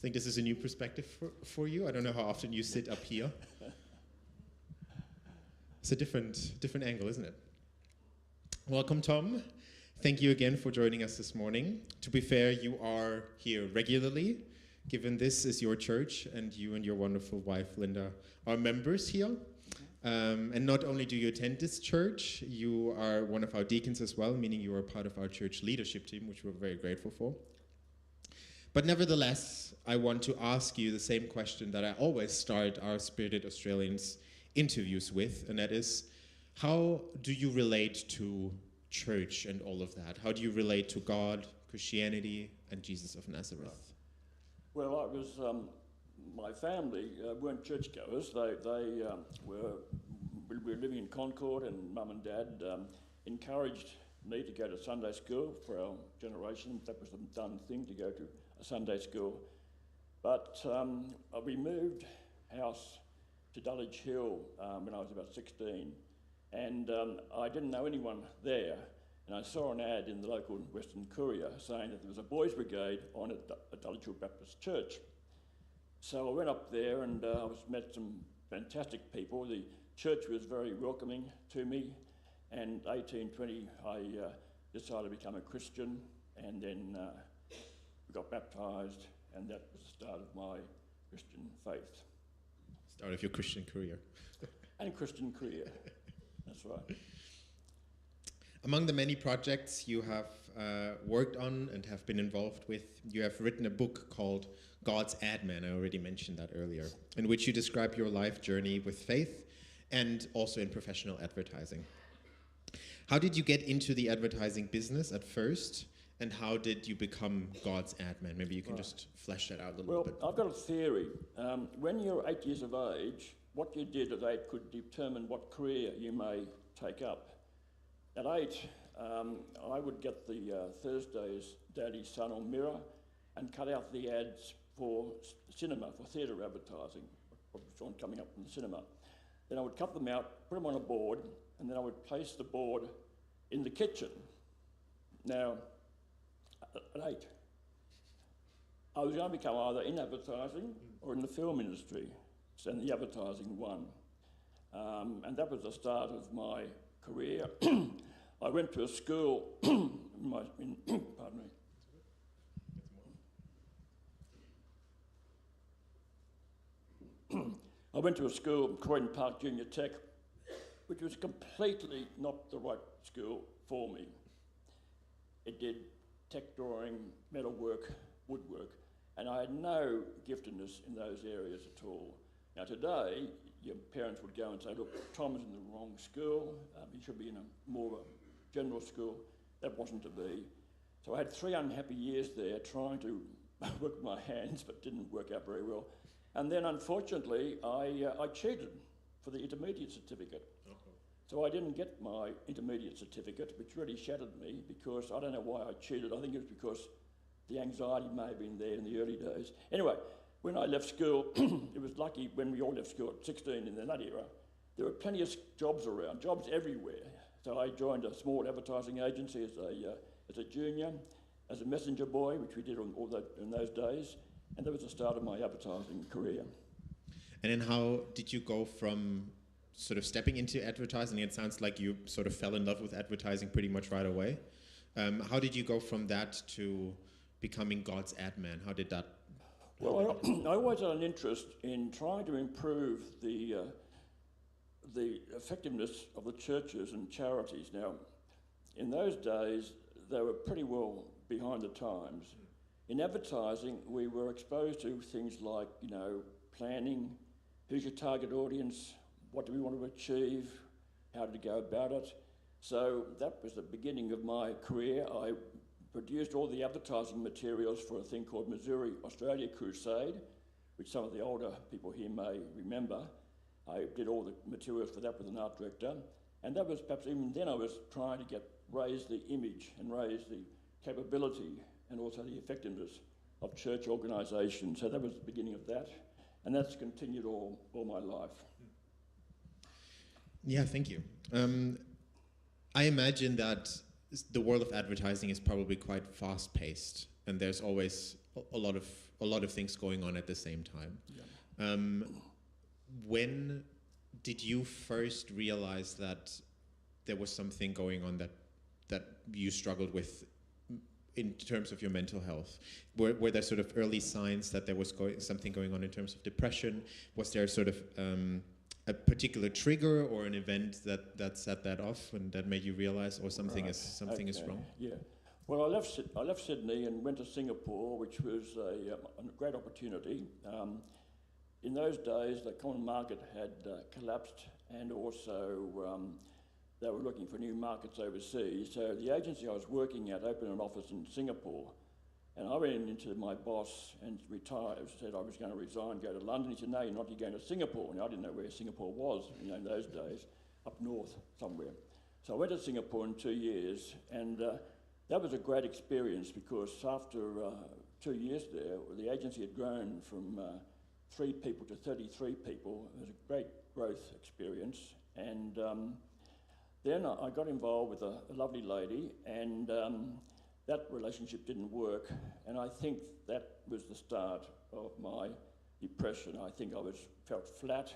I think this is a new perspective for you. I don't know how often you sit up here. It's a different angle, isn't it? Welcome, Tom. Thank you again for joining us this morning. To be fair, you are here regularly, given this is your church, and you and your wonderful wife, Linda, are members here. And not only do you attend this church, you are one of our deacons as well, meaning you are part of our church leadership team, which we're very grateful for. But nevertheless, I want to ask you the same question that I always start our Spirited Australians interviews with, and that is, how do you relate to church and all of that? How do you relate to God, Christianity, and Jesus of Nazareth? Well, I was, my family weren't churchgoers. They were living in Concord, and Mum and Dad encouraged me to go to Sunday school for our generation. That was the done thing, to go to a Sunday school. But we moved house to Dulwich Hill when I was about 16, and I didn't know anyone there, and I saw an ad in the local Western Courier saying that there was a boys' brigade on at Dulwich Hill Baptist Church. So I went up there and met some fantastic people. The church was very welcoming to me, and 1820 I decided to become a Christian, and then we got baptised, and that was the start of my Christian faith. Start of your Christian career. And Christian career, that's right. Among the many projects you have worked on and have been involved with, you have written a book called God's Ad Man, I already mentioned that earlier, in which you describe your life journey with faith and also in professional advertising. How did you get into the advertising business at first, and how did you become God's ad man? Maybe you can just flesh that out a little bit. Well, I've got a theory. When you're 8 years of age, what you did at 8 could determine what career you may take up. At 8, I would get the Thursday's Daddy, Son or Mirror and cut out the ads for cinema, for theatre advertising, what was on coming up from the cinema. Then I would cut them out, put them on a board, and then I would place the board in the kitchen. Now, at 8, I was going to become either in advertising or in the film industry, and the advertising won. And that was the start of my career. I went to a school, pardon me. I went to a school, Croydon Park Junior Tech, which was completely not the right school for me. It did tech drawing, metalwork, woodwork, and I had no giftedness in those areas at all. Now today, your parents would go and say, look, Tom is in the wrong school, he should be in a more general school. That wasn't to be. So I had 3 unhappy years there trying to work with my hands, but didn't work out very well. And then unfortunately, I cheated for the intermediate certificate. So I didn't get my intermediate certificate, which really shattered me, because I don't know why I cheated. I think it was because the anxiety may have been there in the early days. Anyway, when I left school, it was lucky when we all left school at 16 in that era, there were plenty of jobs around, jobs everywhere. So I joined a small advertising agency as a junior, as a messenger boy, which we did in those days, and that was the start of my advertising career. And then how did you go from sort of stepping into advertising? It sounds like you sort of fell in love with advertising pretty much right away. How did you go from that to becoming God's ad man? How did that happen? Well, I always had an interest in trying to improve the effectiveness of the churches and charities. Now, in those days, they were pretty well behind the times. In advertising, we were exposed to things like, planning, who's your target audience, what do we want to achieve, how to go about it. So that was the beginning of my career. I produced all the advertising materials for a thing called Missouri Australia Crusade, which some of the older people here may remember. I did all the materials for that with an art director, and that was perhaps even then I was trying to raise the image and raise the capability and also the effectiveness of church organisation. So that was the beginning of that, and that's continued all my life. Yeah, thank you. I imagine that the world of advertising is probably quite fast-paced, and there's always a lot of things going on at the same time. Yeah. When did you first realize that there was something going on that you struggled with in terms of your mental health? Were there sort of early signs that there was something going on in terms of depression? Was there sort of a particular trigger or an event that set that off and that made you realize, or something is wrong? Yeah. Well, I left Sydney and went to Singapore, which was a great opportunity. In those days, the common market had collapsed, and also they were looking for new markets overseas. So the agency I was working at opened an office in Singapore, and I went into my boss and said I was going to resign, go to London. He said, "No, you're not. You're going to Singapore." And I didn't know where Singapore was, in those days, up north somewhere. So I went to Singapore in 2 years, and that was a great experience because after 2 years there, the agency had grown from 3 people to 33 people. It was a great growth experience. And then I got involved with a lovely lady, and that relationship didn't work. And I think that was the start of my depression. I think I felt flat.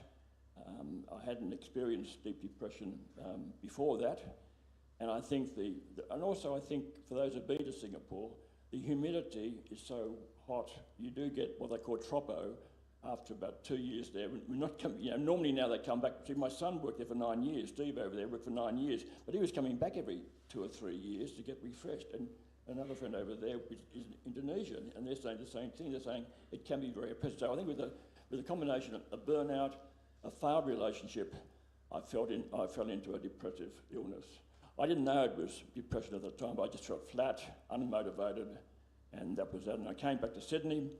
I hadn't experienced deep depression before that. And I think and also I think for those who've been to Singapore, the humidity is so hot. You do get what they call tropo after about 2 years there. We're not normally now they come back. See, my son worked there for 9 years. Steve over there worked for 9 years, but he was coming back every 2 or 3 years to get refreshed. And another friend over there is Indonesia, and they're saying the same thing. They're saying it can be very oppressive. So I think with a combination of a burnout, a failed relationship, I fell into a depressive illness. I didn't know it was depression at the time, but I just felt flat, unmotivated, and that was that. And I came back to Sydney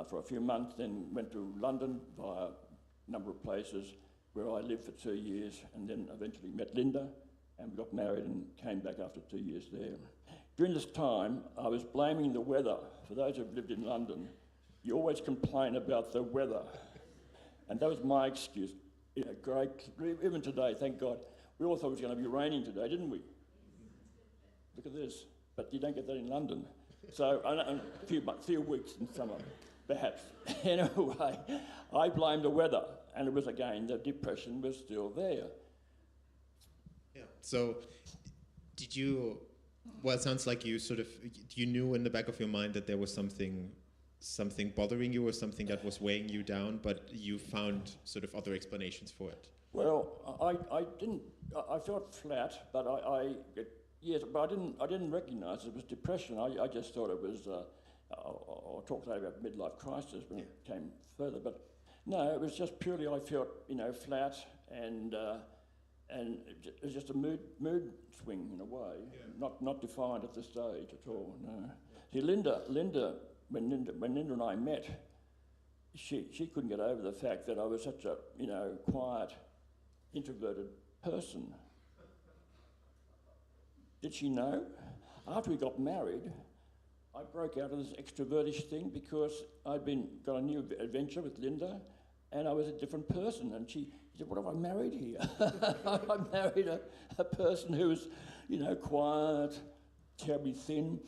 for a few months, then went to London via a number of places where I lived for 2 years, and then eventually met Linda, and we got married and came back after 2 years there. During this time, I was blaming the weather. For those who've lived in London, you always complain about the weather. And that was my excuse. Great, even today, thank God. We all thought it was going to be raining today, didn't we? Look at this. But you don't get that in London. So, a few weeks in summer, perhaps. Anyway, I blamed the weather. And it was, again, the depression was still there. Yeah. So, did you... Well, it sounds like you knew in the back of your mind that there was something bothering you or something that was weighing you down, but you found sort of other explanations for it. Well, I felt flat, but I didn't recognise it was depression. I just thought it was, I'll talk later about midlife crisis when it came further, but no, it was just purely I felt, flat, and it was just a mood swing in a way, not defined at this stage at all, no. See, Linda, when Linda and I met, she couldn't get over the fact that I was such a, quiet, introverted person. Did she know? After we got married, I broke out of this extrovertish thing because I'd got a new adventure with Linda, and I was a different person. And she said, "What have I married here?" I married a person who was, quiet, terribly thin,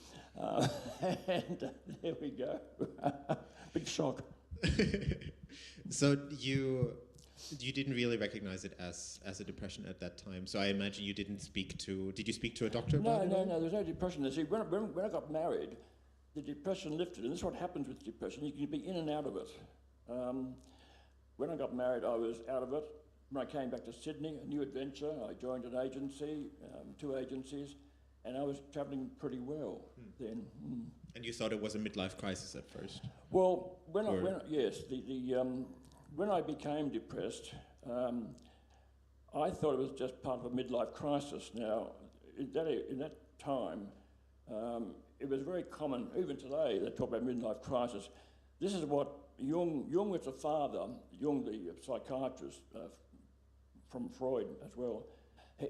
and there we go. Big shock. So you didn't really recognize it as a depression at that time. So I imagine you didn't speak to... Did you speak to a doctor about it? No, there was no depression. See, when I got married, the depression lifted, and this is what happens with depression. You can be in and out of it. When I got married, I was out of it. When I came back to Sydney, a new adventure, I joined an agency, 2 agencies, and I was travelling pretty well then. And you thought it was a midlife crisis at first? Well, when I became depressed, I thought it was just part of a midlife crisis. Now, in that time, it was very common, even today, they talk about midlife crisis. This is what Jung was the father, Jung the psychiatrist from Freud as well.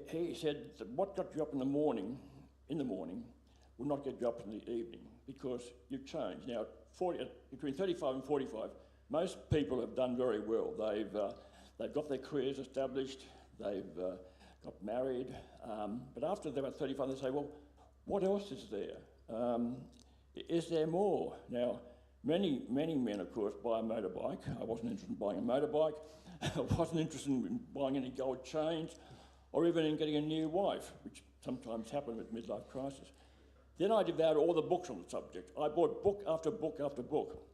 He said that what got you up in the morning will not get you up in the evening because you've changed. Now, between 35 and 45, most people have done very well. They've got their careers established, they've got married, but after they're about 35, they say, well, what else is there? Is there more? Now, Many men, of course, buy a motorbike. I wasn't interested in buying a motorbike. I wasn't interested in buying any gold chains or even in getting a new wife, which sometimes happens with midlife crisis. Then I devoured all the books on the subject. I bought book after book after book.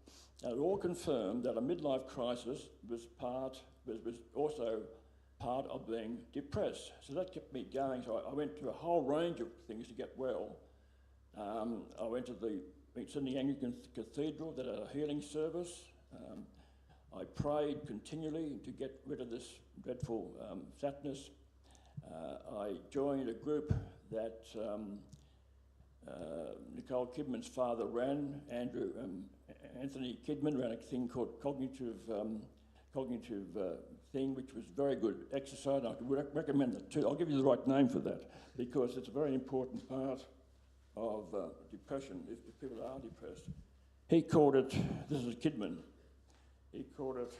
And it all confirmed that a midlife crisis was also part of being depressed. So that kept me going. So I went to a whole range of things to get well. I went to the Sydney Anglican Cathedral that had a healing service. I prayed continually to get rid of this dreadful fatness. I joined a group that Nicole Kidman's father ran. Anthony Kidman ran a thing called cognitive thing, which was very good exercise. I would recommend that too. I'll give you the right name for that because it's a very important part of depression if people are depressed. He called it, this is Kidman, he called it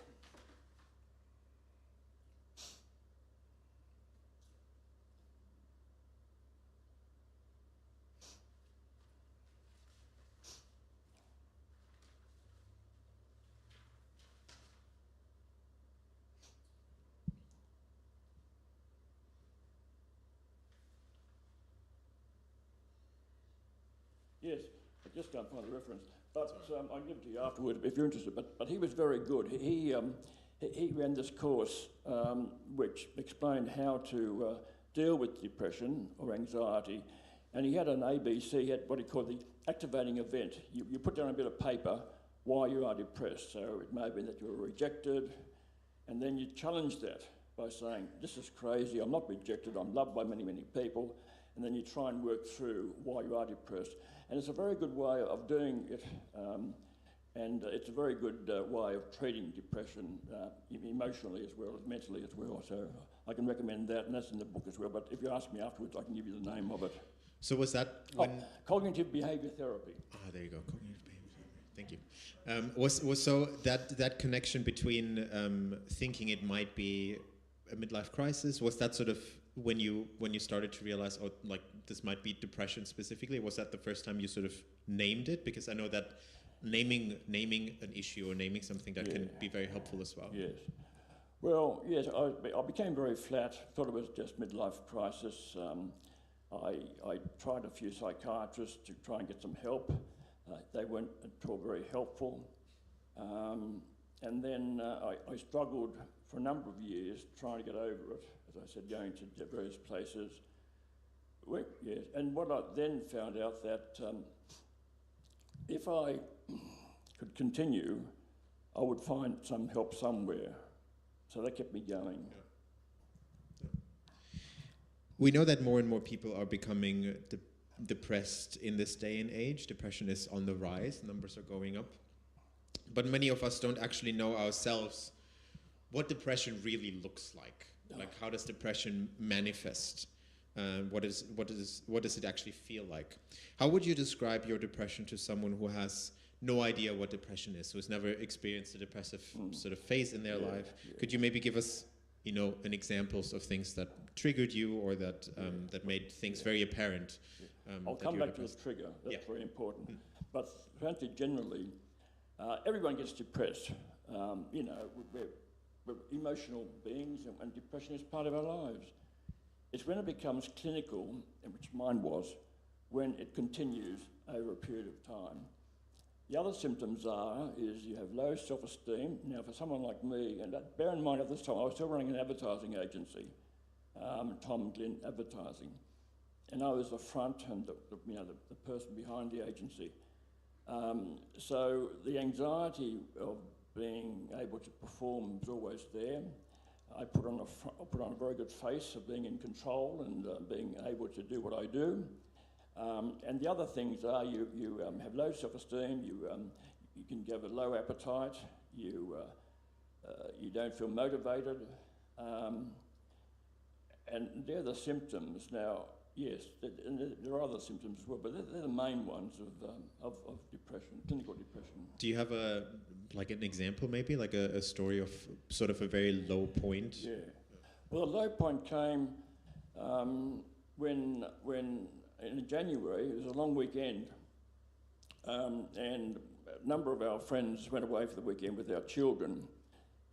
yes, I just can't find the reference. But I'll give it to you afterward if you're interested. But he was very good. He ran this course which explained how to deal with depression or anxiety. And he had an ABC, he had what he called the activating event. You put down a bit of paper why you are depressed. So it may have been that you were rejected, and then you challenge that by saying, this is crazy, I'm not rejected, I'm loved by many, many people. And then you try and work through why you are depressed. And it's a very good way of doing it, and it's a very good way of treating depression emotionally as well as mentally as well. So I can recommend that, and that's in the book as well. But if you ask me afterwards, I can give you the name of it. So was that when... cognitive behaviour therapy. Ah, there you go, cognitive behaviour therapy. Thank you. Was so that connection between thinking it might be a midlife crisis, was that sort of when you started to realize, oh, like this might be depression specifically? Was that the first time you sort of named it? Because I know that naming an issue or naming something that can be very helpful as well. Yes. Well, yes, I became very flat, thought it was just midlife crisis. I tried a few psychiatrists to try and get some help. They weren't at all very helpful. And then I struggled for a number of years trying to get over it, as I said, going to various places. Yes. And what I then found out that if I could continue, I would find some help somewhere. So that kept me going. Yeah. We know that more and more people are becoming depressed in this day and age. Depression is on the rise, numbers are going up. But many of us don't actually know ourselves what depression really looks like. No. Like, how does depression manifest? What does it actually feel like? How would you describe your depression to someone who has no idea what depression is, who's never experienced a depressive sort of phase in their life? Yeah. Could you maybe give us, an examples of things that triggered you or that that made things very apparent? I'll come back to the trigger. That's very important. But frankly, generally, everyone gets depressed. We're emotional beings, and depression is part of our lives. It's when it becomes clinical, which mine was, when it continues over a period of time. The other symptoms is you have low self-esteem. Now, for someone like me, and bear in mind at this time, I was still running an advertising agency, Tom Glynn Advertising, and I was the front and the person behind the agency. So the anxiety of being able to perform was always there. I put on a very good face of being in control and being able to do what I do. And the other things are you have low self-esteem, you can have a low appetite, you don't feel motivated, and they're the symptoms. Now, yes, and there are other symptoms as well, but they're the main ones of depression, clinical depression. Do you have an example maybe, like a story of sort of a very low point? Yeah. Well, the low point came when in January, it was a long weekend, and a number of our friends went away for the weekend with our children,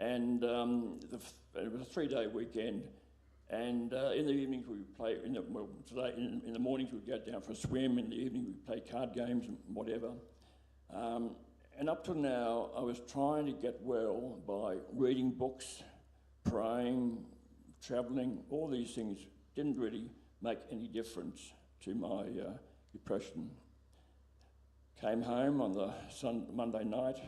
and it was a 3-day weekend. And in the evenings we would play. In the mornings we'd go down for a swim. In the evening we'd play card games and whatever. And up till now, I was trying to get well by reading books, praying, travelling. All these things didn't really make any difference to my depression. Came home on the Monday night,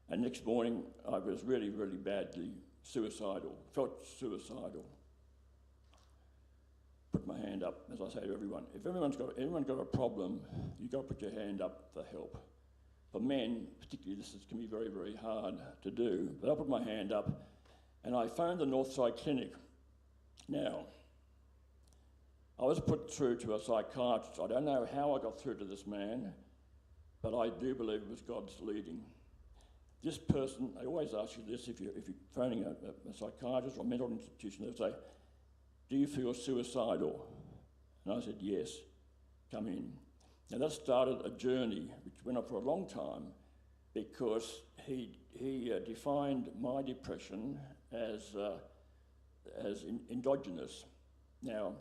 and next morning I was really, really badly suicidal, felt suicidal. Put my hand up, as I say to everyone. If anyone's got a problem, you've got to put your hand up for help. For men, particularly, can be very, very hard to do. But I put my hand up, and I phoned the Northside Clinic. Now, I was put through to a psychiatrist. I don't know how I got through to this man, but I do believe it was God's leading. This person, I always ask you this, if you're phoning a psychiatrist or a mental institution, they'll say, "Do you feel suicidal?" And I said, "Yes, come in." Now that started a journey which went on for a long time, because he defined my depression as endogenous. Now,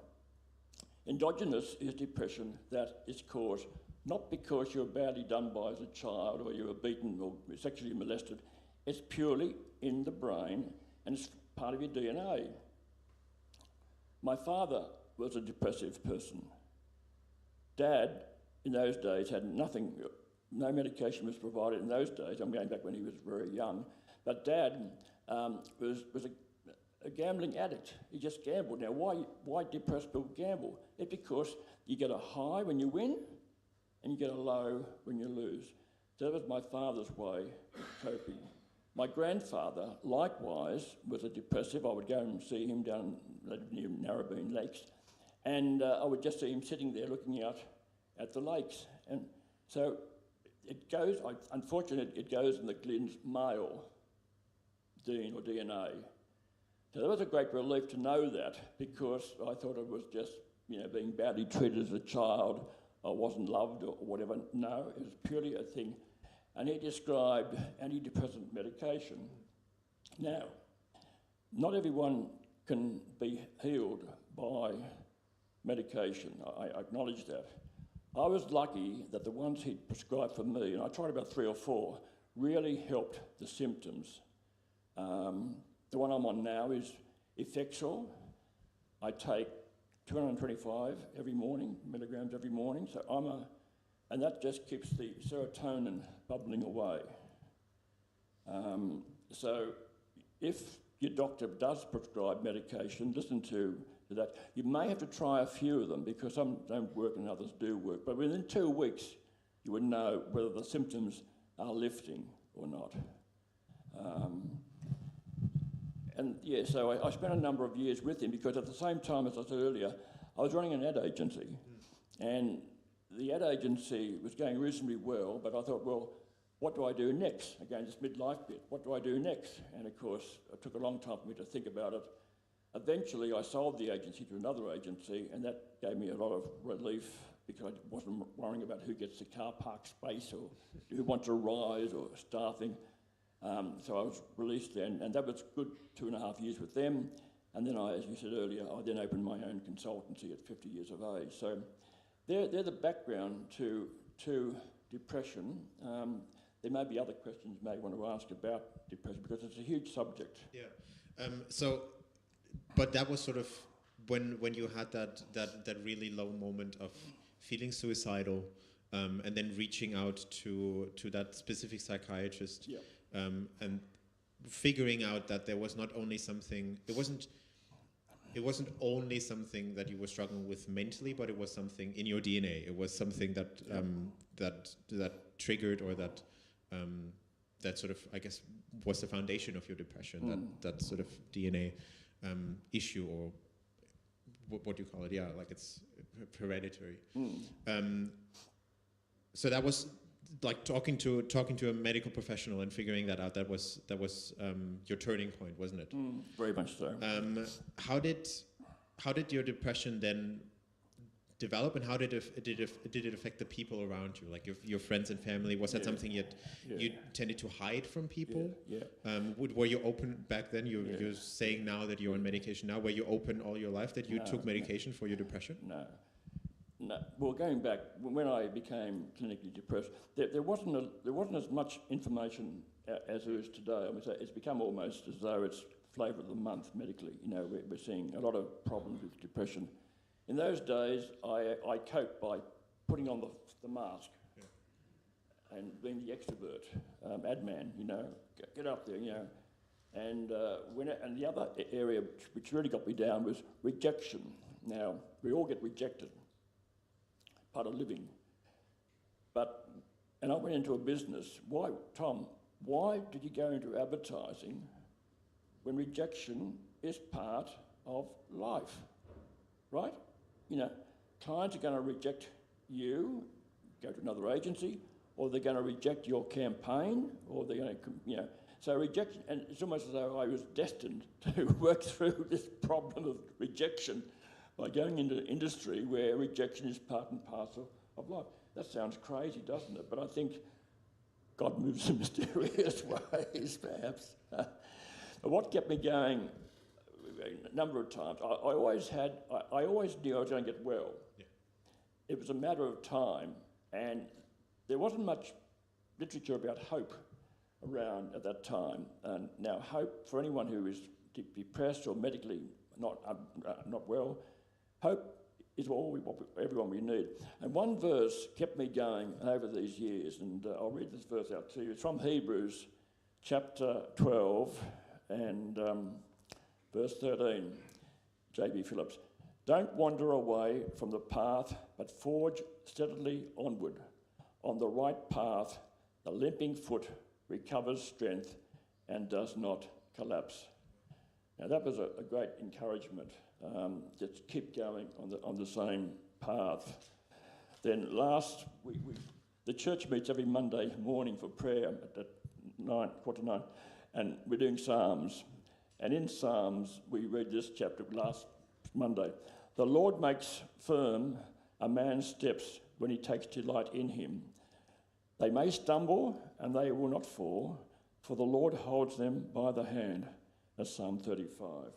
endogenous is depression that is caused not because you were badly done by as a child or you were beaten or sexually molested. It's purely in the brain and it's part of your DNA. My father was a depressive person. Dad, in those days, had nothing, no medication was provided in those days. I'm going back when he was very young. But Dad was a gambling addict. He just gambled. Now, why depressed people gamble? It's because you get a high when you win and you get a low when you lose. So that was my father's way of coping. My grandfather, likewise, was a depressive. I would go and see him down near Narrabeen Lakes, and I would just see him sitting there looking out at the lakes. And so it goes, unfortunately, it goes in the Glynn's male gene or DNA. So that was a great relief to know that, because I thought it was just, being badly treated as a child, I wasn't loved or whatever. No, it was purely a thing. And he described antidepressant medication. Now, not everyone can be healed by medication. I acknowledge that. I was lucky that the ones he'd prescribed for me, and I tried about 3 or 4, really helped the symptoms. The one I'm on now is Effexor. I take 225 milligrams every morning, so and that just keeps the serotonin bubbling away. So if your doctor does prescribe medication, listen to that. You may have to try a few of them, because some don't work and others do work, but within 2 weeks you would know whether the symptoms are lifting or not. So I spent a number of years with him, because at the same time, as I said earlier, I was running an ad agency, and the ad agency was going reasonably well, but I thought, well, what do I do next? Again, this midlife bit, what do I do next? And of course, it took a long time for me to think about it. Eventually, I sold the agency to another agency, and that gave me a lot of relief, because I wasn't worrying about who gets the car park space or who wants a rise or staffing. So I was released then, and that was good 2.5 years with them. And then as you said earlier, I then opened my own consultancy at 50 years of age. So they're the background to depression. There may be other questions you may want to ask about depression, because it's a huge subject. Yeah. But that was sort of when you had that really low moment of feeling suicidal, and then reaching out to that specific psychiatrist. Yeah. And figuring out that there was not only something, it wasn't only something that you were struggling with mentally, but it was something in your DNA. It was something that that triggered, or that sort of, I guess, was the foundation of your depression. That sort of DNA issue, or what do you call it? Yeah, like it's hereditary. So that was like talking to a medical professional and figuring that out. That was your turning point, wasn't it? Very much so. How did your depression then develop, and how did it affect the people around you, like your friends and family? Was that something you tended to hide from people? Were you open back then? You're saying now that you're on medication now. Were you open all your life that you took medication for your depression? No. Well, going back, when I became clinically depressed, there wasn't as much information as there is today. I mean, so it's become almost as though it's flavour of the month medically. You know, we're seeing a lot of problems with depression. In those days, I coped by putting on the mask and being the extrovert, ad man, you know, get up there, you know. And the other area which really got me down was rejection. Now, we all get rejected, part of living. And I went into a business. Why, Tom, why did you go into advertising when rejection is part of life, right? You know, clients are going to reject you, go to another agency, or they're going to reject your campaign, or they're going to, you know. So rejection, and it's almost as though I was destined to work through this problem of rejection by going into industry where rejection is part and parcel of life. That sounds crazy, doesn't it? But I think God moves in mysterious ways, perhaps. But what kept me going a number of times, I always knew I was going to get well. Yeah. It was a matter of time, and there wasn't much literature about hope around at that time. And now hope, for anyone who is depressed or medically not well, hope is everyone we need. And one verse kept me going over these years, and I'll read this verse out to you. It's from Hebrews chapter 12 and verse 13, J.B. Phillips. Don't wander away from the path, but forge steadily onward. On the right path, the limping foot recovers strength and does not collapse. Now that was a great encouragement. Just keep going on the same path. Then the church meets every Monday morning for prayer at 9:45, and we're doing Psalms. And in Psalms, we read this chapter last Monday. The Lord makes firm a man's steps when he takes delight in him. They may stumble and they will not fall, for the Lord holds them by the hand. That's Psalm 35.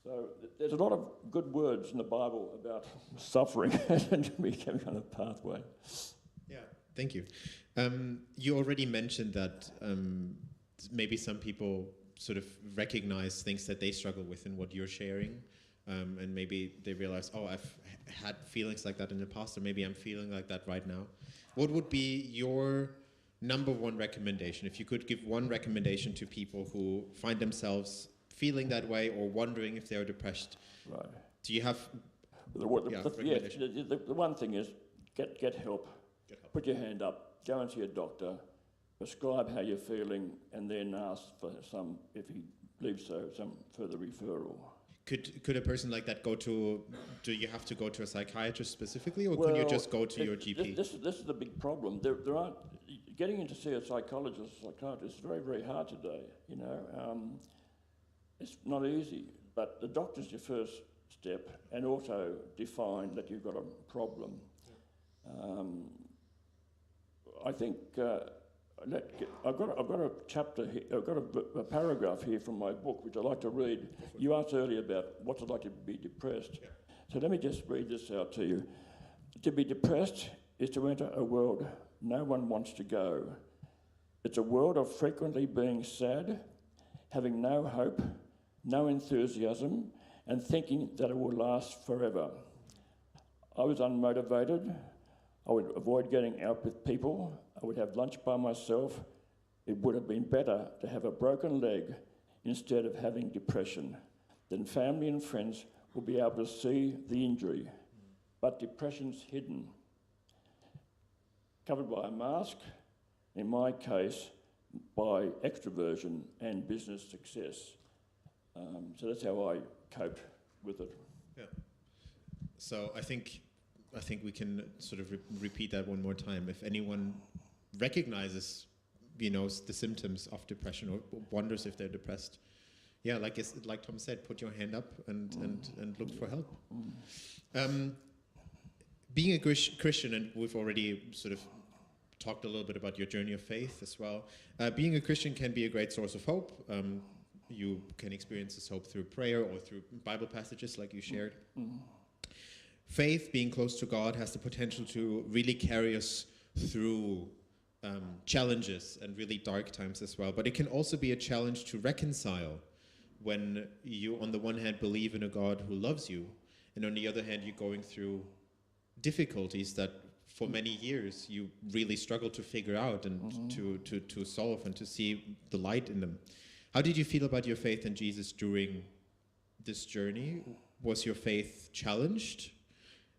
So there's a lot of good words in the Bible about suffering and becoming on a pathway. Yeah, thank you. You already mentioned that maybe some people sort of recognize things that they struggle with in what you're sharing, and maybe they realize, oh, I've had feelings like that in the past, or maybe I'm feeling like that right now. What would be your number one recommendation, if you could give one recommendation to people who find themselves feeling that way or wondering if they're depressed? Right. Do you have the one thing is get help. Put your hand up, go and see a doctor, prescribe how you're feeling, and then ask for some, if he believes so, some further referral. Could a person like that do you have to go to a psychiatrist specifically, or can you just go to your GP? This is the big problem. There aren't, getting in to see a psychiatrist is very, very hard today, you know. It's not easy, but the doctor's your first step, and also define that you've got a problem. I think I've got a chapter here, I've got a paragraph here from my book which I'd like to read. You asked earlier about what's it like to be depressed. Yeah. So let me just read this out to you. To be depressed is to enter a world no one wants to go. It's a world of frequently being sad, having no hope, no enthusiasm, and thinking that it will last forever. I was unmotivated. I would avoid getting out with people. I would have lunch by myself. It would have been better to have a broken leg instead of having depression. Then family and friends will be able to see the injury. But depression's hidden, covered by a mask, in my case, by extroversion and business success. So that's how I coped with it. Yeah. So I think we can sort of repeat that one more time. If anyone recognizes, the symptoms of depression or wonders if they're depressed, like Tom said, put your hand up and look for help. Being a Christian, and we've already sort of talked a little bit about your journey of faith as well. Being a Christian can be a great source of hope. You can experience this hope through prayer or through Bible passages like you shared. Faith, being close to God, has the potential to really carry us through challenges and really dark times as well. But it can also be a challenge to reconcile when you, on the one hand, believe in a God who loves you, and on the other hand, you're going through difficulties that for many years you really struggle to figure out and to solve and to see the light in them. How did you feel about your faith in Jesus during this journey? Was your faith challenged?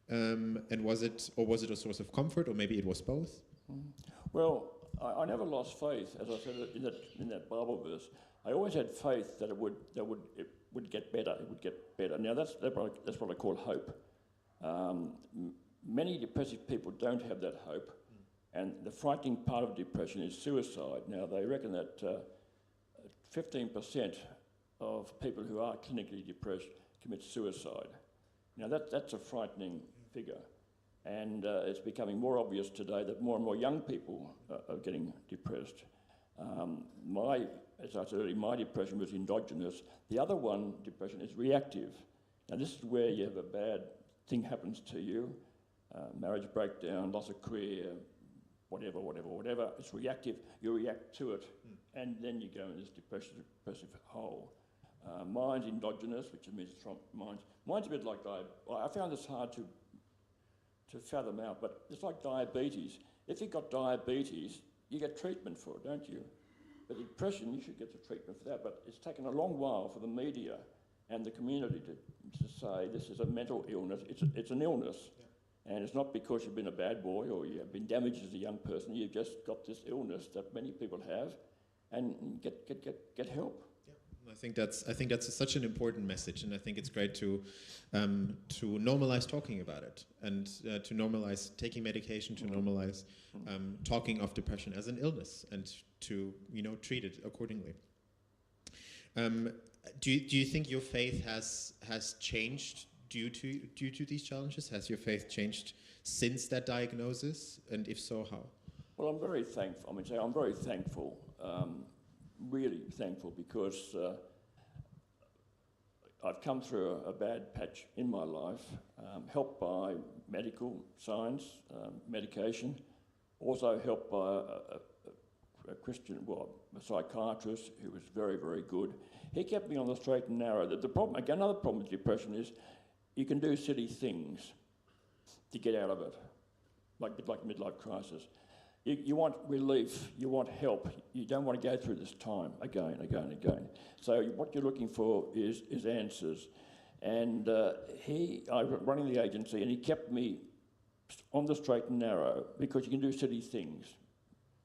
And was it a source of comfort, or maybe it was both? Well, I never lost faith, as I said in that Bible verse. I always had faith that it would get better. It would get better. Now that's what I call hope. Many depressive people don't have that hope, and the frightening part of depression is suicide. Now they reckon that 15% of people who are clinically depressed commit suicide. Now that's a frightening figure, and it's becoming more obvious today that more and more young people are getting depressed. As I said earlier, my depression was endogenous. The other one, depression, is reactive. Now this is where you have a bad thing happens to you, marriage breakdown, loss of career, whatever. It's reactive. You react to it, and then you go in this depressive hole. Mine's endogenous, which means it's from mine's a bit like diabetes. I found this hard to fathom out, but it's like diabetes. If you've got diabetes, you get treatment for it, don't you? But depression, you should get the treatment for that. But it's taken a long while for the media and the community to say this is a mental illness. It's an illness. Yeah. And it's not because you've been a bad boy or you've been damaged as a young person. You've just got this illness that many people have, and get help. I think that's such an important message, and I think it's great to normalize talking about it, and to normalize taking medication, to normalize talking of depression as an illness, and to treat it accordingly. Do you think your faith has changed due to these challenges? Has your faith changed since that diagnosis, and if so, how? Well, I'm very thankful. I'm very thankful. Really thankful, because I've come through a bad patch in my life, helped by medical science, medication, also helped by a Christian, a psychiatrist who was very, very good. He kept me on the straight and narrow. The problem, again, another problem with depression is you can do silly things to get out of it, like midlife crisis. You want relief, you want help, you don't want to go through this time again. So what you're looking for is answers. And I was running the agency, and he kept me on the straight and narrow, because you can do silly things.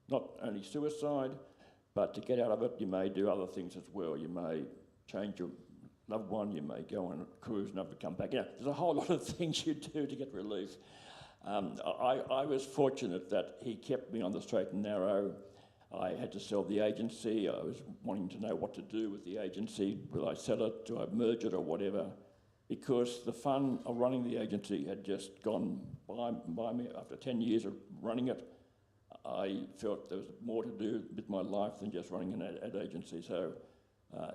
Not only suicide, but to get out of it, you may do other things as well. You may change your loved one, you may go on a cruise and never come back. There's a whole lot of things you do to get relief. I was fortunate that he kept me on the straight and narrow. I had to sell the agency. I was wanting to know what to do with the agency. Will I sell it? Do I merge it or whatever? Because the fun of running the agency had just gone by me. After 10 years of running it, I felt there was more to do with my life than just running an ad agency. So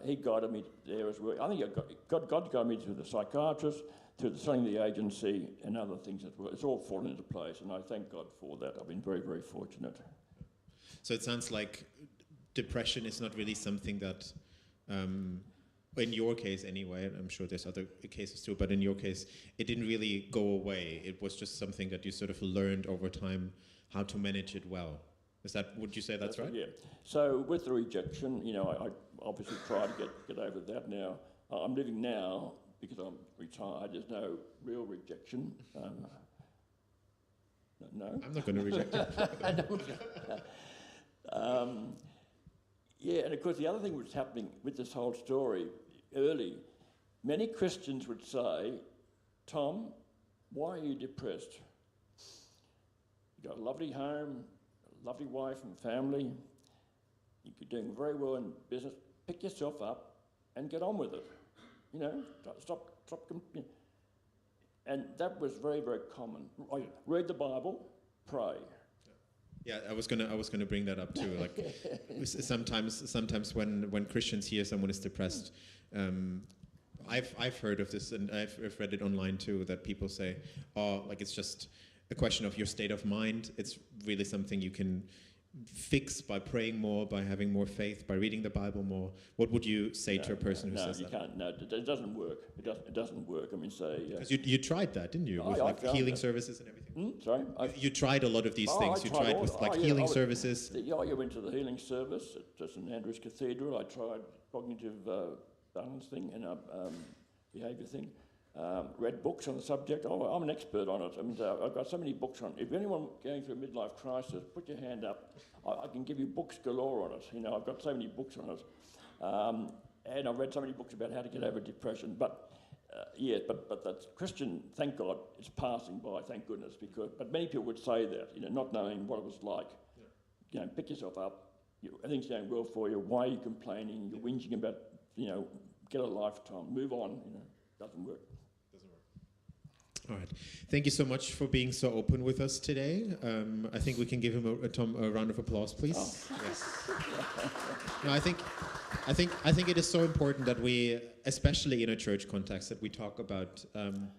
he guided me there as well. I think God guided me to the psychiatrist, to selling the agency, and other things as well. It's all fallen into place, and I thank God for that. I've been very, very fortunate. So it sounds like depression is not really something that, in your case anyway, and I'm sure there's other cases too, but in your case, it didn't really go away. It was just something that you sort of learned over time how to manage it well. Would you say that's right? Yeah. So with the rejection, I obviously try to get over that now. I'm living now, because I'm retired, there's no real rejection. No? I'm not going to reject it. Yeah, and of course the other thing that's happening with this whole story, many Christians would say, Tom, why are you depressed? You've got a lovely home, a lovely wife and family, you're doing very well in business, pick yourself up and get on with it. Stop. And that was very, very common. I read the Bible, pray. Yeah, I was gonna bring that up too. Like sometimes when Christians hear someone is depressed, I've heard of this, and I've read it online too, that people say, oh, like it's just a question of your state of mind. It's really something you can fix by praying more, by having more faith, by reading the Bible more. What would you say to a person who says that? No, you can't. No, it doesn't work. It doesn't work. I mean, say... Because you tried that, didn't you? With like healing services and everything. Sorry? You tried a lot of these things. You tried with like healing services. I went to the healing service at St Andrew's Cathedral. I tried cognitive balance thing and behaviour thing. Read books on the subject. Oh, I'm an expert on it. I mean, I've got so many books on it. If anyone going through a midlife crisis, put your hand up. I can give you books galore on it. You know, I've got so many books on it. And I've read so many books about how to get over depression. But that's Christian, thank God, it's passing by, thank goodness. But many people would say that, you know, not knowing what it was like. Yeah. You know, pick yourself up. Everything's going well for you. Why are you complaining? You're whinging about, you know, get a lifetime. Move on. You know, doesn't work. All right. Thank you so much for being so open with us today. I think we can give him Tom a round of applause, please. Oh. Yes. No, I think it is so important that we, especially in a church context, that we talk about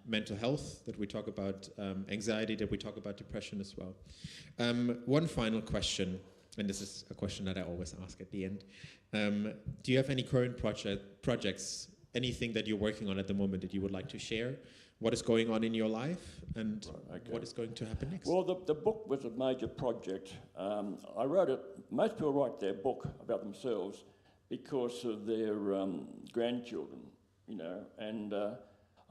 mental health, that we talk about anxiety, that we talk about depression as well. One final question, and this is a question that I always ask at the end. Do you have any current projects, anything that you're working on at the moment that you would like to share? What is going on in your life, and what is going to happen next? Well, the book was a major project. I wrote it. Most people write their book about themselves because of their grandchildren, you know. And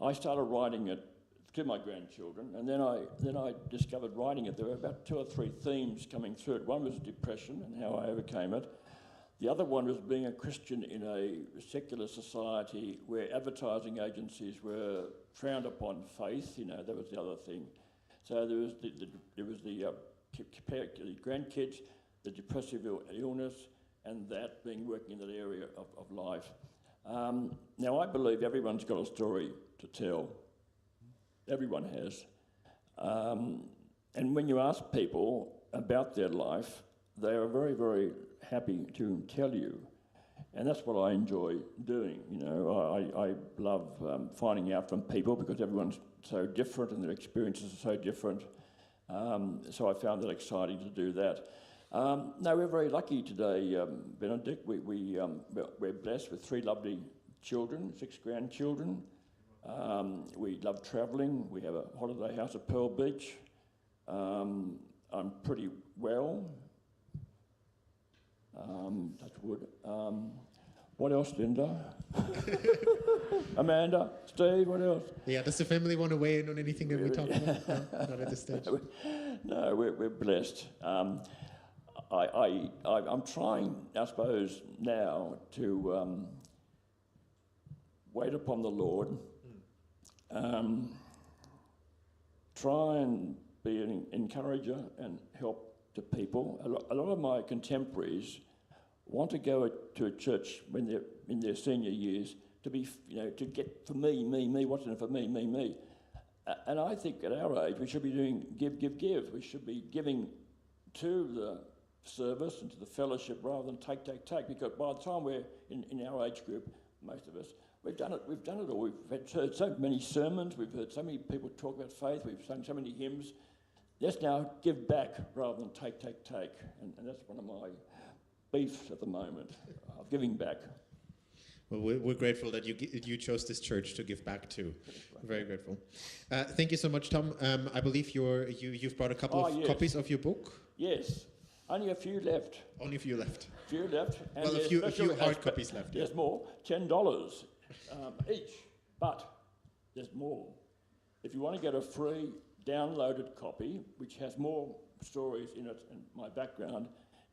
I started writing it to my grandchildren, and then I discovered writing it. There were about 2 or 3 themes coming through it. One was depression and how I overcame it. The other one was being a Christian in a secular society where advertising agencies were frowned upon faith. You know, that was the other thing. So there was the grandkids, the depressive illness, and that being working in that area of life. Now, I believe everyone's got a story to tell. Everyone has. And when you ask people about their life, they are very, very happy to tell you. And that's what I enjoy doing. You know, I love finding out from people because everyone's so different and their experiences are so different. So I found that exciting to do that. No, we're very lucky today, Benedict. We're blessed with 3 lovely children, 6 grandchildren. We love travelling. We have a holiday house at Pearl Beach. I'm pretty well. Touch wood. What else, Linda? Amanda, Steve, what else? Yeah, does the family want to weigh in on anything that we talk about? No, not at this stage. No, we're blessed. I'm trying, I suppose, now to wait upon the Lord. Try and be an encourager and help to people. A lot of my contemporaries want to go to a church when they're in their senior years to be, you know, to get for me, what's in it for me. And I think at our age we should be doing give. We should be giving to the service and to the fellowship rather than take. Because by the time we're in our age group, most of us, we've done it all. We've heard so many sermons, we've heard so many people talk about faith, we've sung so many hymns. Let's now give back rather than take. And that's one of my beefs at the moment, of giving back. Well, we're grateful that you chose this church to give back to. Very grateful. Thank you so much, Tom. I believe you've brought a couple of copies of your book. Yes. Only a few left. Only a few left. And well, a few hard copies left. There's more. $10 each. But there's more. If you want to get a free downloaded copy, which has more stories in it and my background,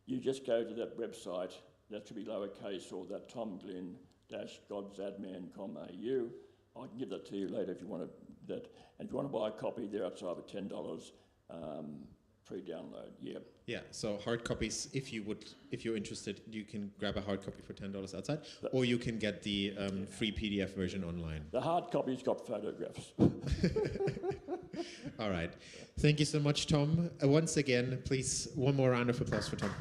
you just go to that website, that should be lowercase, or that Tom Glynn -godsadman.com.au. I can give that to you later if you want that. And if you want to buy a copy, they're outside for $10 free download. Yeah. Yeah, so hard copies, if you're interested, you can grab a hard copy for $10 outside, or you can get the free PDF version online. The hard copy's got photographs. All right. Thank you so much, Tom. Once again, please, one more round of applause for Tom.